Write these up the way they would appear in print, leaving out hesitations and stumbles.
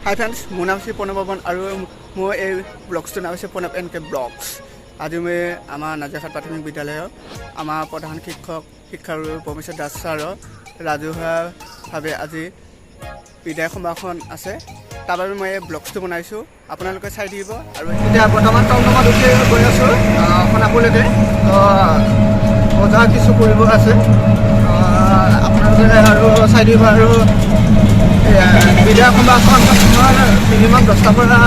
হাই friends, মোৰ নাম শ্ৰী প্ৰণৱ বৰ্মন আৰু মোৰ এই ব্লগছটোৰ নাম হৈছে প্ৰণৱ এন কে ব্লগছ। আজি মই আমাৰ নাজিৰাঘাট প্ৰাথমিক বিদ্যালয়ৰ আমাৰ প্ৰধান শিক্ষাগুৰু প্ৰমেশ্বৰ দাস ছাৰৰ ৰাজহুৱাভাৱে আজি বিদায় সমাৰোহখন আছে। তাৰ বাবে মই এই ব্লগছটো বনাইছোঁ, আপোনালোকে চাই থাকিব। আৰু এতিয়া বৰ্তমান টমটমত উঠি গৈ আছোঁ সোণাপুৰলৈকে। বজাৰ কিছু কৰিব আছে, আপোনালোকে আৰু চাই দিব। আৰু বিদায় সমাৰোহখন মিনিমাম 10টাৰ পৰা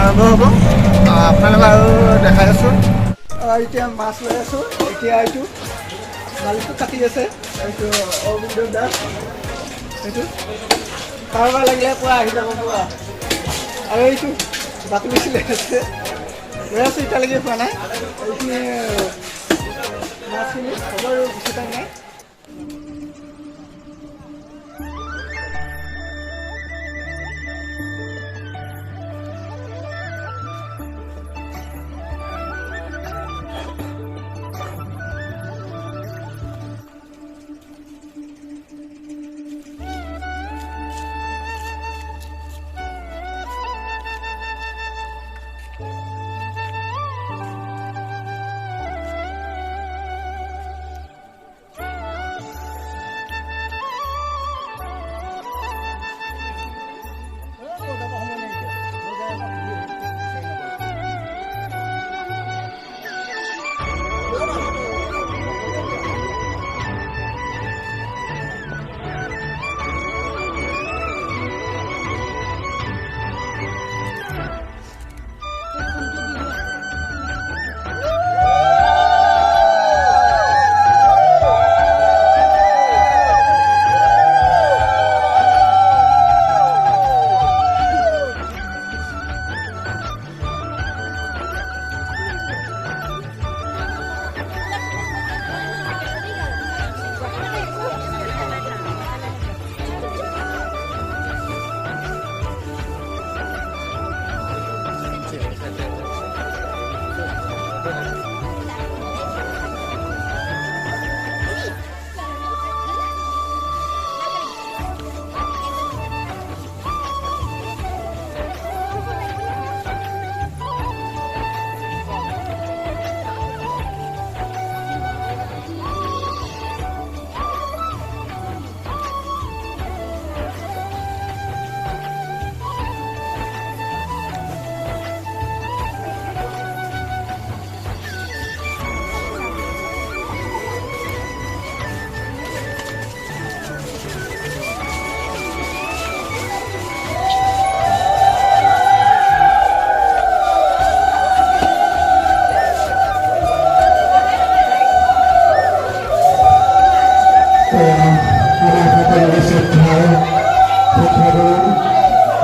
আৰম্ভ হ'ব। আপোনালোকে আৰু দেখাই আছোঁ। এতিয়া মাছ লৈ আছোঁ। এতিয়া এইটো মালিকটো কাটি আছে, এইটো অৰবিন্দ দাস। এইটো কাৰোবাৰ লাগিলে পুৰা আহি যাব পুৰা। আৰু এইটো বাকলি চিলাই আছে, লৈ আছোঁ। এতিয়ালৈকে পোৱা নাই এইখিনি মাছখিনি হ'ব আৰু বেছি টাইম নাই।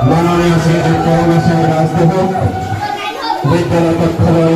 মাননীয় শ্ৰী কৰুণা সিং ৰাজদেব বিদ্যালয় পক্ষলৈ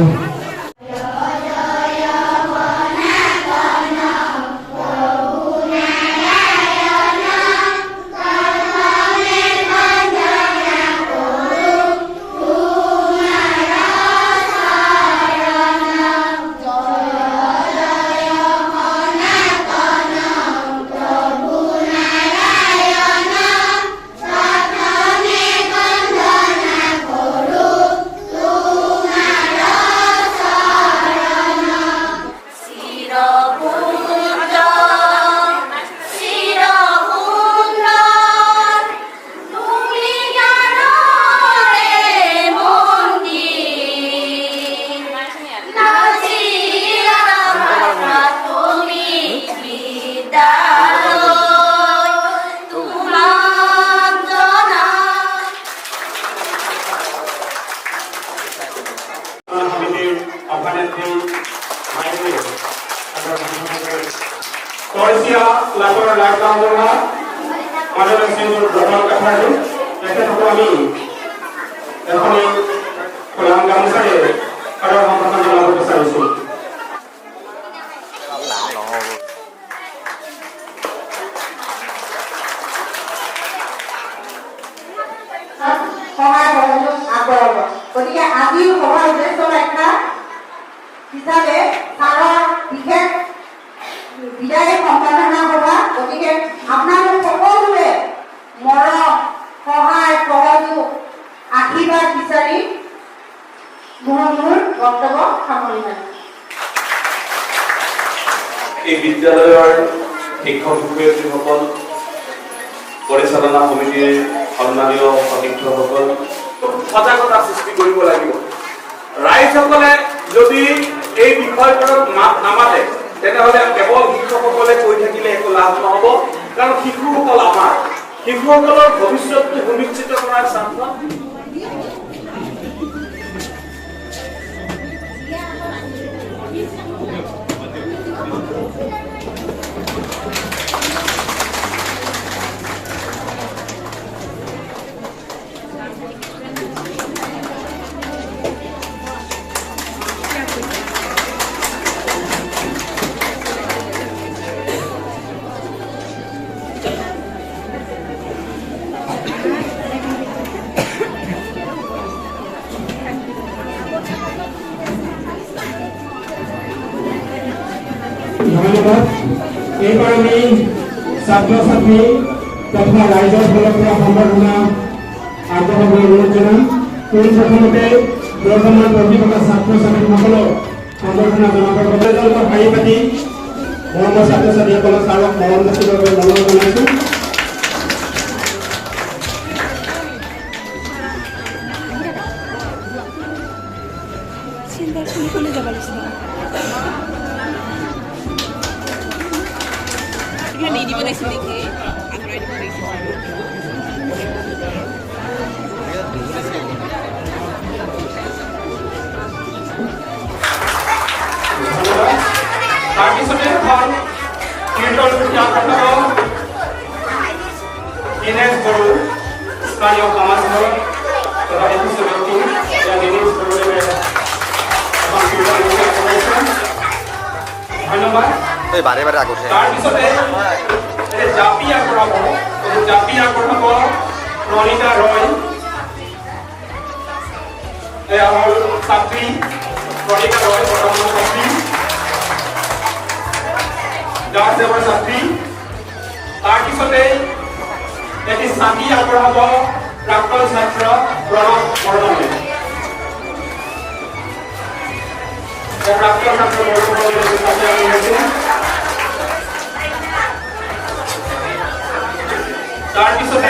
গতিকে আজিও সভাৰ উদ্দেশ্য ব্যাখ্যা হিচাপে ছাৰৰ বিশেষ বিদায় সম্পাদনা সভা। গতিকে আপোনালোক সকলোৱে মৰম, সহায়, সহযোগ আশীৰ্বাদ বিচাৰি মোৰ বক্তব্য সামৰণি মাৰিম। এই বিদ্যালয়ৰ শিক্ষক শিক্ষয়িত্ৰীসকল, পৰিচালনা সমিতিৰ সন্মানীয় শিক্ষকসকল, সজাগতা সৃষ্টি কৰিব লাগিব। ৰাইজসকলে যদি এই বিষয়বোৰত মাত নামাতে তেনেহ'লে কেৱল শিক্ষকসকলে কৈ থাকিলে একো লাভ নহ'ব। কাৰণ শিশুসকল আমাৰ, শিশুসকলৰ ভৱিষ্যতটো সুনিশ্চিত কৰাৰ স্বাৰ্থত ধন্যবাদ। এইবাৰ আমি ছাত্ৰ ছাত্ৰী তথা ৰাইজৰ ফালৰ পৰা সম্বৰ্ধনা আগবঢ়াবলৈ অনুৰোধ জনাম। পোনপ্ৰথমতে বৰ্তমান প্ৰতিভা ছাত্ৰ ছাত্ৰীসকলক সম্বৰ্ধনা জনাবৰ বাবে শাৰী পাতি মৰমৰ ছাত্ৰ ছাত্ৰীসকলক ছাৰক মৰম যাচিবৰ বাবে অনুৰোধ জনাইছোঁ। তাৰপিছতে এখন কীৰ্তন দিনেশ বড়ো স্থানীয় সমাজসেৱক তথা বিশিষ্ট ব্যক্তি দিনেশ বড়োদেৱে এখন কীৰ্তন কৰিছে। ধন্যবাদ। তাৰপিছতে জাপি আগবঢ়াব প্ৰণীতা ৰয়, আমাৰ ছাত্ৰী প্ৰণীতা ৰয়, বৰ্তমান ছাত্ৰী গাঁও সেৱাৰ ছাত্ৰী। তাৰপিছতে এটি ছাতি আগবঢ়াব প্ৰাক্তন ছাত্ৰ প্ৰণৱ বৰ্মনে। প্ৰাক্তন ছাত্ৰ তাৰপিছতে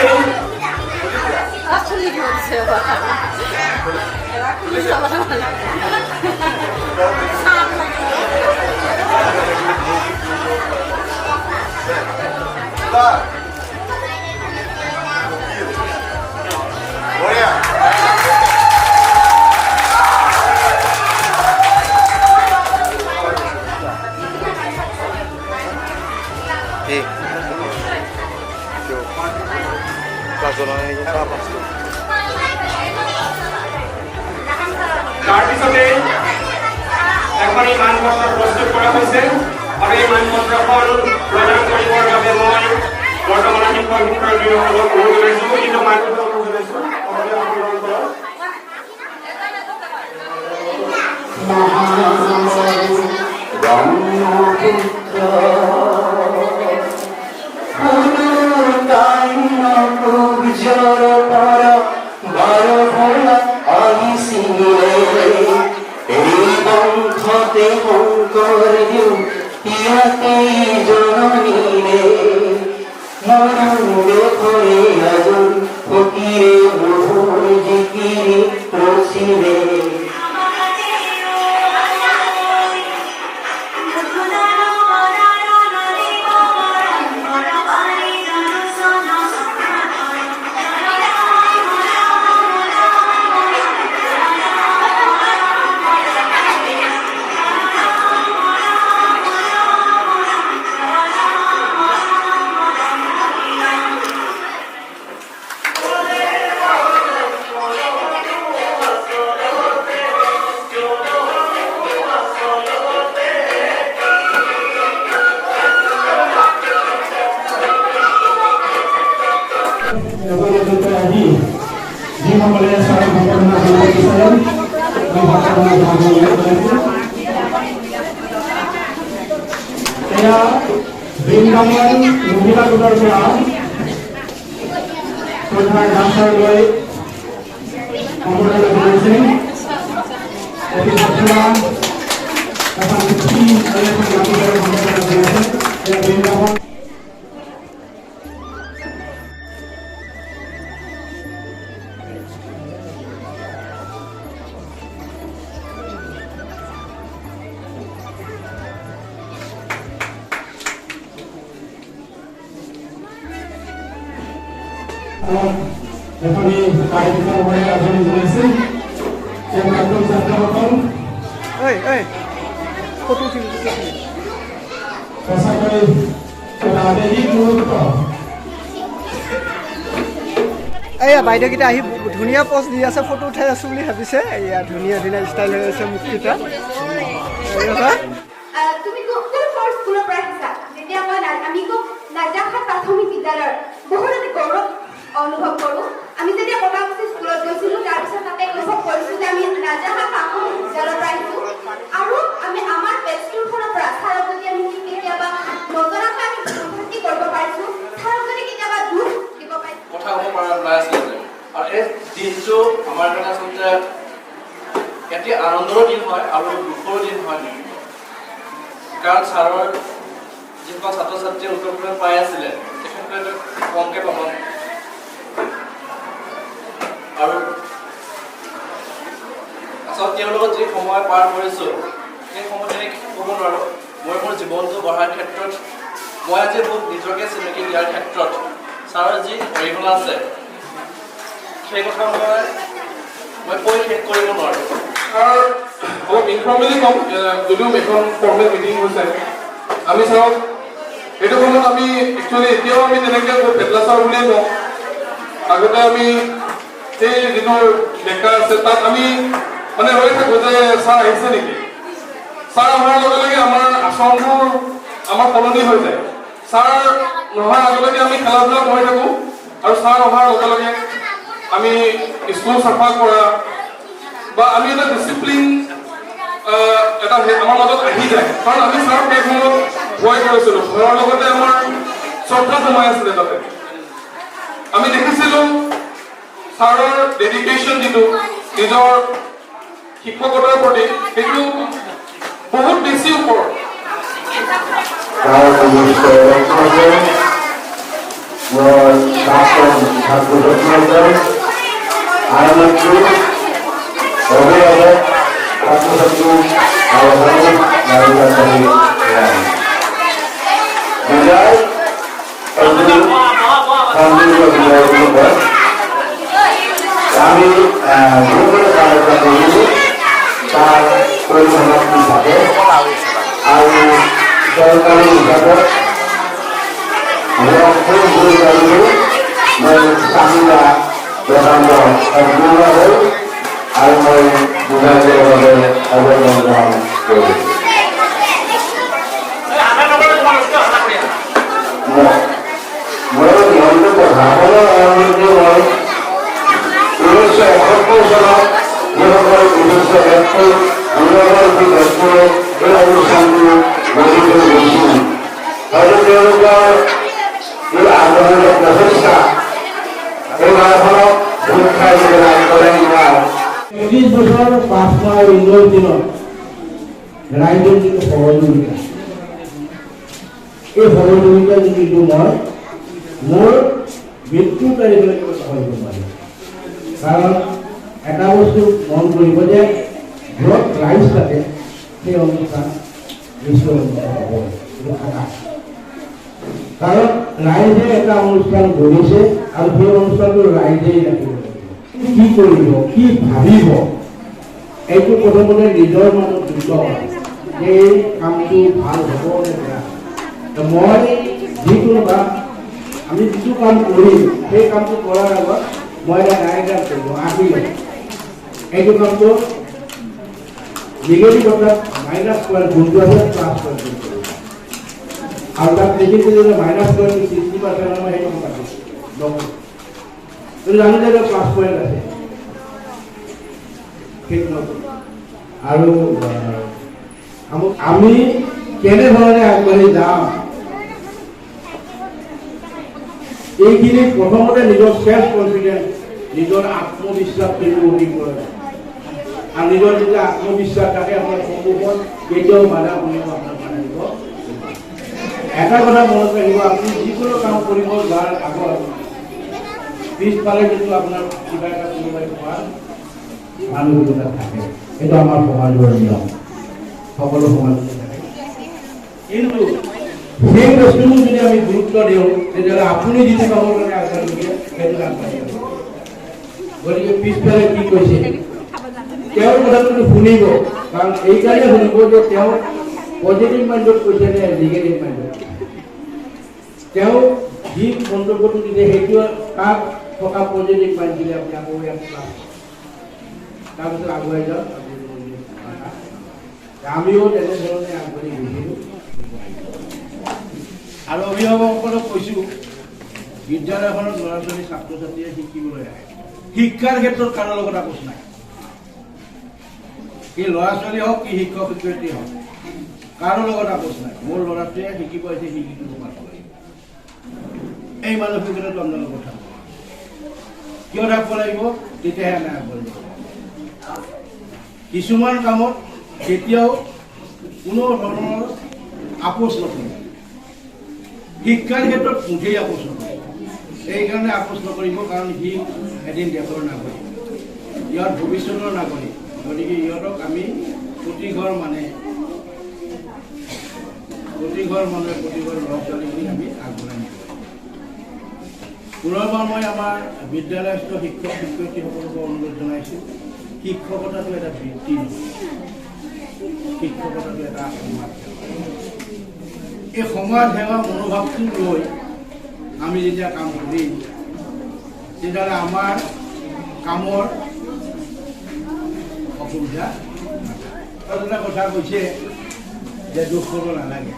তাৰপিছতে এখনি মানপত্ৰ প্ৰস্তুত কৰা হৈছে আৰু এই মানপত্ৰখন প্ৰদান কৰিবৰ বাবে মই বৰ্তমান শিক্ষক শিক্ষয়িত্ৰীসকলক অনুৰোধ জনাইছোঁ। কিন্তু মানপত্ৰ বৃন্দাবন মহিলা গোটৰ পৰা এখনি কাৰ্যক্ৰম হৈ আজৰি জনাইছে এই প্ৰাক্তন ছাত্ৰসকল ফটো উঠিম সঁচাকৈ এটা আৱেগিক মুহূৰ্ত এয়া বাইদেউকেইটা আহি ধুনীয়া পষ্ট দি আছে ফটো উঠাই আছোঁ বুলি ভাবিছে এয়া ধুনীয়া ধুনীয়া ষ্টাইল হৈ আছে মুখকেইটা তুমি কোনখন স্কুলৰ পৰা আহিছা যেতিয়া মই আমি নাজাখাত প্ৰাথমিক বিদ্যালয়ৰ বহুত এটা গৌৰৱ অনুভৱ কৰোঁ আমি যেতিয়া কটাকুছি স্কুলত গৈছিলোঁ তাৰপিছত তাতে অনুভৱ কৰিছোঁ যে আমি নাজাখাত প্ৰাথমিক বিদ্যালয়ৰ পৰা আহিছোঁ আৰু আমি আমাৰ বেষ্টটোৰ ফালৰ পৰা ছাৰক যদি আমি কেতিয়াবা নজনাকৈ আমি ভৰ্তি কৰিব পাৰিছোঁ ছাৰক যদি কেতিয়াবা দুখ দিব পাৰিছোঁ কথা ক'ব পৰা নাছিলে আৰু এই দিনটো আমাৰ কাৰণে আচলতে এটি আনন্দৰ দিন হয় আৰু দুখৰ দিন হয় কাৰণ ছাৰৰ যিসকল ছাত্ৰ ছাত্ৰীয়ে উত্তৰ পাই আছিলে তেখেতসকলে কমকৈ পাব আৰু আচলতে তেওঁলোকৰ যি সময় পাৰ কৰিছোঁ সেই সময়ত এনেকৈ ক'ব নোৱাৰোঁ মই মোৰ জীৱনটো গঢ়াৰ ক্ষেত্ৰত মই আজি মোক নিজকে চিনাকি দিয়াৰ ক্ষেত্ৰত ছাৰৰ যি অৰিহণা আছে সেই কথা মই কৈ শেষ কৰিব নোৱাৰোঁ আৰু অলপ ইনফৰ্মেলি কম যদিও এখন ফৰ্মেল মিটিং হৈছে আমি চাওক এইটো সময়ত আমি একচুৱেলি এতিয়াও আমি তেনেকৈ ফেটলা ছাৰ বুলিয়ে কওঁ আগতে আমি সেই যিটো ডেকা আছে তাত আমি মানে ৰৈ থাকোঁ যে ছাৰ আহিছে নেকি ছাৰ অহাৰ লগে লগে আমাৰ আচৰণবোৰ আমাৰ সলনি হৈ যায় ছাৰ নহাৰ আগলৈকে আমি খেলা ধূলা কৰি থাকোঁ আৰু ছাৰ অহাৰ লগে লগে আমি স্কুল চাফা কৰা বা আমি এটা ডিচিপ্লিন এটা আমাৰ মাজত আহি যায় কাৰণ আমি ছাৰ সেই সময়ত ভয় কৰিছিলোঁ ভয়ৰ লগতে আমাৰ শ্ৰদ্ধা সোমাই আছিলে তাতে আমি দেখিছিলোঁ ছাৰৰ ডেডিকেশ্যন যিটো নিজৰ শিক্ষকতাৰ প্ৰতি সেইটো বহুত বেছি ওপৰত আমি বিভিন্ন কাৰ্যক্ৰম কৰিলোঁ তাৰ পৰিচালক হিচাপে আৰু চৰকাৰী হিচাপত মই চাহিদা প্ৰকাণ্ড সম্পূৰ্ণ হ'ল আৰু মই বুজাই দিয়াৰ বাবে অৱদান গ্ৰহণ কৰিছোঁ মই নিয়মটো পঢ়াবলৈ আৰম্ভ মই 1971 চনত যিসকল 1971 এই অনুষ্ঠানটো গঠিত হৈছিল হয়তো তেওঁলোকৰ এই আন্দোলনৰ প্ৰচেষ্টা এই গাঁওখনক সুৰক্ষা যোগান কৰে নোৱাৰে 30 বছৰ পাছ হোৱাৰ 19 দিনত ৰাইজৰ যিটো সহযোগিতা এই সহযোগিতা যিটো মই মোৰ মৃত্যুৰ তাৰিখলৈকে কৰিব নোৱাৰিম কাৰণ এটা বস্তু মন কৰিব যে য'ত ৰাইজ থাকে সেই অনুষ্ঠান নিশ্চয় হ'ব কাৰণ ৰাইজে এটা অনুষ্ঠান কৰিছে আৰু সেই অনুষ্ঠানটো ৰাইজেই ৰাখিব লাগিব কি কৰিব কি ভাবিব এইটো প্ৰথমতে নিজৰ মনত যুদ্ধ হয় যে এই কামটো ভাল হ'ব নে বেয়া মই যিকোনো বা আমি যিটো কাম কৰিম সেই কামটো কৰাৰ আগত মই এটা ডায়েগ্ৰাম কৰিব আহিলে এইটো কামটো নিগেটিভ অৰ্থাৎ মাইনাছ পইণ্ট যোনটো আছে প্লাছ পইণ্ট আৰু তাত দেখিছোঁ যে মাইনাছ পইণ্ট 60% মই সেইটো কাটিছোঁ জানো যে প্লাছ পইণ্ট আছে সেইটো আৰু আমি কেনেধৰণে আগবাঢ়ি যাম এইখিনি প্ৰথমতে নিজৰ সেল্ফ কনফিডেন্স নিজৰ আত্মবিশ্বাস কিন্তু অধিক কৰে আৰু নিজৰ যেতিয়া আত্মবিশ্বাস থাকে আপোনাৰ সন্মুখত কেতিয়াও বাধা কৰিব আপোনাৰ মানিব এটা কথা মনত ৰাখিব আপুনি যিকোনো কাম কৰিব যোৱাৰ আগত পিছফালে কিন্তু আপোনাৰ কিবা এটা কোনোবাই খোৱাৰ মানসিকতা থাকে এইটো আমাৰ সমাজৰ নিয়ম সকলো সমাজতে থাকে কিন্তু সেই বস্তুবোৰ যদি আমি গুৰুত্ব দিওঁ তেতিয়াহ'লে আপুনি যিটো কামৰ কাৰণে আগবাঢ়ি দিয়ে সেইটো আগবাঢ়ি যাব। গতিকে পিছফালে কি কৈছে তেওঁৰ কথাটো শুনিব, কাৰণ এইকাৰণে শুনিব যে তেওঁ পজিটিভ মাইণ্ডত কৈছে নে নিগেটিভ মাইণ্ডত। তেওঁ যি মন্তব্যটো দিলে সেইটো তাত থকা পজিটিভ মাইণ্ড দিলে আপুনি আকৌ ইয়াত তাৰপিছত আগুৱাই যাওক। আমিও তেনেধৰণে আগবাঢ়ি গৈছিলোঁ আৰু অভিভাৱকসকলক কৈছোঁ বিদ্যালয়খনত ল'ৰা ছোৱালী ছাত্ৰ ছাত্ৰীয়ে শিকিবলৈ আহে। শিক্ষাৰ ক্ষেত্ৰত কাৰো লগত আপোচ নাই, কি ল'ৰা ছোৱালী হওক কি শিক্ষক শিক্ষয়িত্ৰী হওক কাৰো লগত আপোচ নাই। মোৰ ল'ৰাটোৱে শিকিব আহিছে শিকিটো পাব লাগিব, এই মানসিকতাটো আপোনালোকৰ কথা কিয় থাকিব লাগিব, তেতিয়াহে আমি আগবাঢ়ি যাব। কিছুমান কামত কেতিয়াও কোনো ধৰণৰ আপোচ নকৰিব, শিক্ষাৰ ক্ষেত্ৰত মুঠেই আপোচ নকৰিব। এইকাৰণে আপোচ নকৰিব কাৰণ সি এদিন দেশৰ নাগৰিক, ইয়াৰ ভৱিষ্যতৰ নাগৰিক। গতিকে ইহঁতক আমি প্ৰতিঘৰ মানুহে প্ৰতিঘৰ ল'ৰা ছোৱালীখিনি আমি আগবঢ়াই নিব। পুনৰবাৰ মই আমাৰ বিদ্যালয়স্থ শিক্ষক শিক্ষয়িত্ৰীসকলকো অনুৰোধ জনাইছোঁ, শিক্ষকতাটো এটা বৃত্তি নহয়, শিক্ষকতাটো এটা সমাজ সেৱা। এই সমাজ সেৱা মনোভাৱটো লৈ আমি যেতিয়া কাম কৰিম তেতিয়াহ'লে আমাৰ কামৰ অসুবিধা আৰু এটা কথা কৈছে যে দুখ কৰিব নালাগে।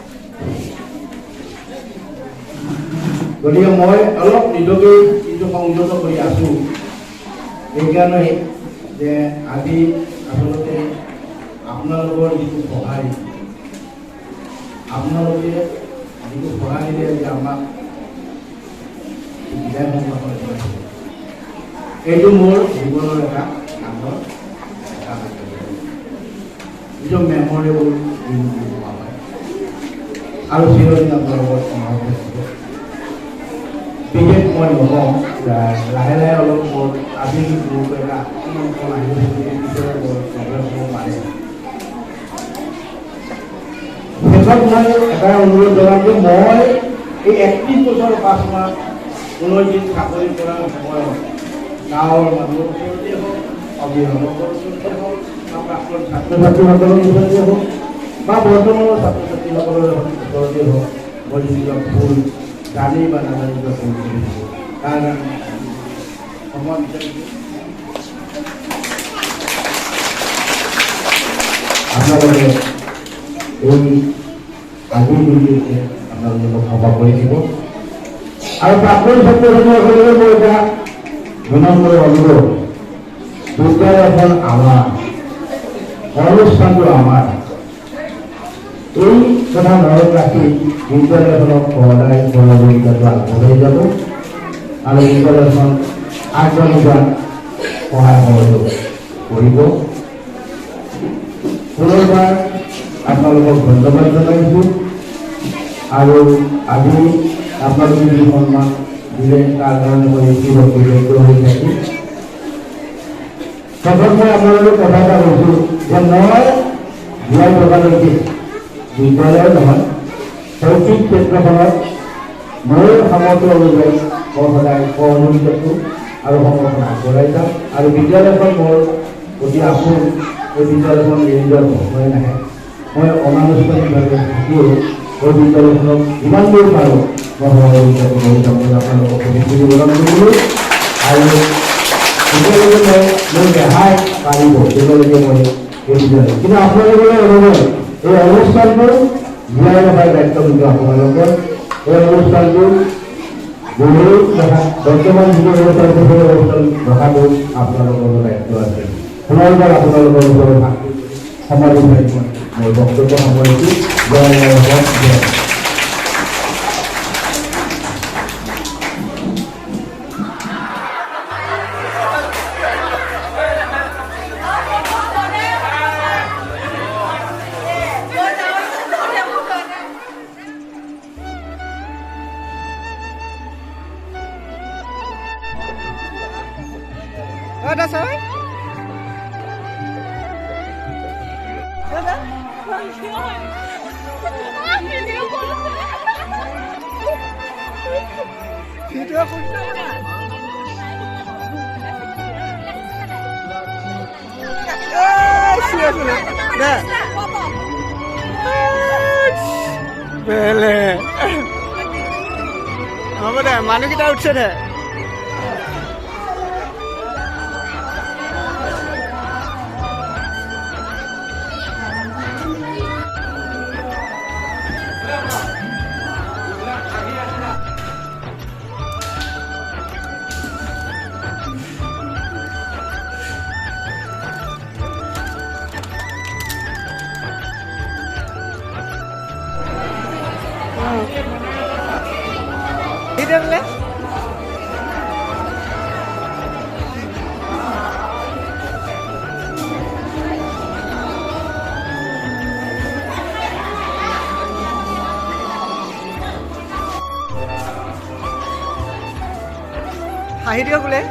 গতিকে মই অলপ নিজকে কিন্তু সংযত কৰি আছোঁ এইকাৰণে যে আজি আচলতে আপোনালোকৰ যিটো সহায়, আপোনালোকে যিটো সহায় দিয়ে যে আমাক বিদায় সম্ভাষণ কৰিছে, এইটো মোৰ জীৱনৰ এটা ডাঙৰ যিটো মেমৰেবল দিন বুলি কোৱা হয় আৰু চিৰদিন আপোনালোকৰ মনত থাকিব। বিশেষ মই নকওঁ, লাহে লাহে অলপ মোৰ আজি মোৰ এটা শেষত মই এটা অনুৰোধ জনাম যে মই এই 31 বছৰ 5 মাহ 19 দিন চাকৰি কৰাৰ সময়ত গাঁৱৰ মানুহৰ ওচৰতে হওক, অভিভাৱকৰ ওচৰতে হওক, বা প্ৰাক্তন ছাত্ৰ ছাত্ৰীসকলৰ ওচৰতে হওক বা বৰ্তমানৰ ছাত্ৰ ছাত্ৰীসকলৰ ওচৰতে হওক, মই যিবিলাক ভুল জানি বা নাজানি বা ভুল কৰিছোঁ তাৰ কাৰণে ক্ষমা বিচাৰিছোঁ। আপোনালোকে এই আজিৰ দিনটোতে আপোনালোকক ক্ষমা কৰি দিব। আৰু প্ৰাক্তন ছাত্ৰ ছাত্ৰীসকললৈ মই এটা বিনম্ৰ অনুৰোধ, বিদ্যালয়খন আমাৰ, অনুষ্ঠানটো আমাৰ, এই কথা মনত ৰাখি বিদ্যালয়খনক সদায় সহযোগিতাটো আগবঢ়াই যাব আৰু বিদ্যালয়খন আগবাঢ়ি যোৱাত সহায় সহযোগ কৰিব। পুনৰবাৰ আপোনালোকক ধন্যবাদ জনাইছোঁ আৰু আজি আপোনালোকে যি সন্মান দিলে তাৰ কাৰণে মই কৃতজ্ঞ হৈ থাকিম। শেষত মই আপোনালোকক কথা এটা কৈছোঁ যে মই জীয়াই থকালৈকে বিদ্যালয় নহয়, শৈক্ষিক ক্ষেত্ৰখনত মোৰ সামৰ্থ্য অনুযায়ী মই সদায় সহযোগিতাটো আৰু সমৰ্থন আগবঢ়াই যাম আৰু বিদ্যালয়খন মোৰ অতি আপোন। এই বিদ্যালয়খন এৰি যোৱাৰ সময় নাহে। মই অনানুষ্ঠানিকভাৱে থাকিও এই বিদ্যালয়খনক যিমান দূৰ পাৰোঁ মই সহযোগিতাটো কৰি যাম বুলি আপোনালোকক প্ৰতিশ্ৰুতি প্ৰদান কৰিলোঁ আৰু যেতিয়ালৈকে মই মোৰ ৰেহাই পাৰিব তেতিয়ালৈকে মই এই বিদ্যালয়, কিন্তু আপোনালোকলৈ অনুৰোধ, এই অনুষ্ঠানটো জীয়াই ৰখাৰ দায়িত্ব কিন্তু আপোনালোকৰ। এই অনুষ্ঠানটো বহুত বৰ্তমান যিটো অনুষ্ঠান আছে সেই অনুষ্ঠান ৰখাটো আপোনালোকৰ দায়িত্ব আছে। পুনৰবাৰ আপোনালোকৰ ওচৰত সমাধি মই বক্তব্য সামৰিছোঁ। জয় জয় জয়। Dadah. ভিডিঅ' কোন দে বেলে হ'ব দে মানুহকেইটা উঠছে দে ইদেলে হাঁহি দিয়ক বোলে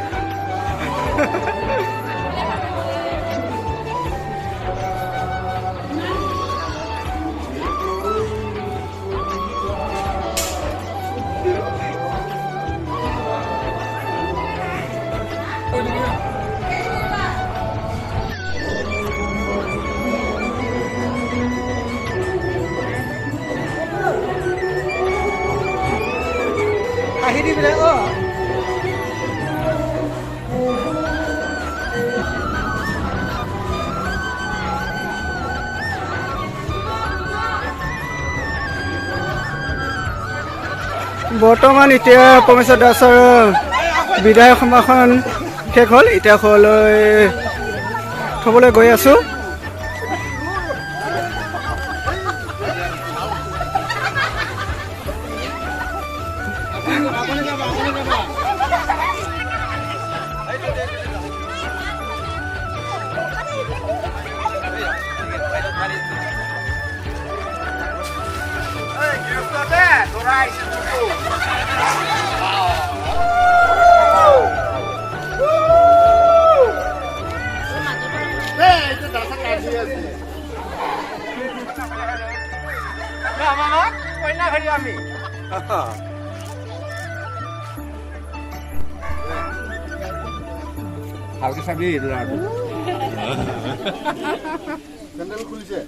হাঁহি দি বোলে অ বৰ্তমান এতিয়া পৰমেশ্বৰ দাসৰ বিদায় সমাখন শেষ হ'ল এতিয়া ঘৰলৈ থ'বলৈ গৈ আছোঁ ভালকে চাবি চেণ্ডেল খুলিছে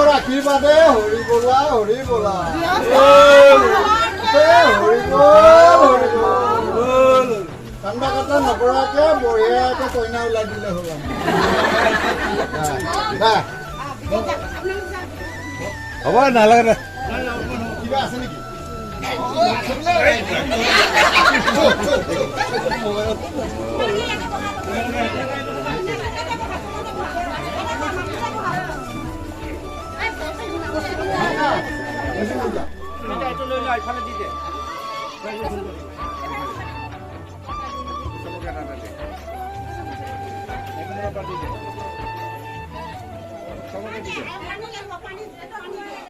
ৰাখি বাদে হৰি বলা হৰি বলা কান্দা কাটা নকৰাকে বঢ়িয়াকে কইনা ওলাই দিলে হ'ল হ'ব নালাগে কিবা আছে নেকি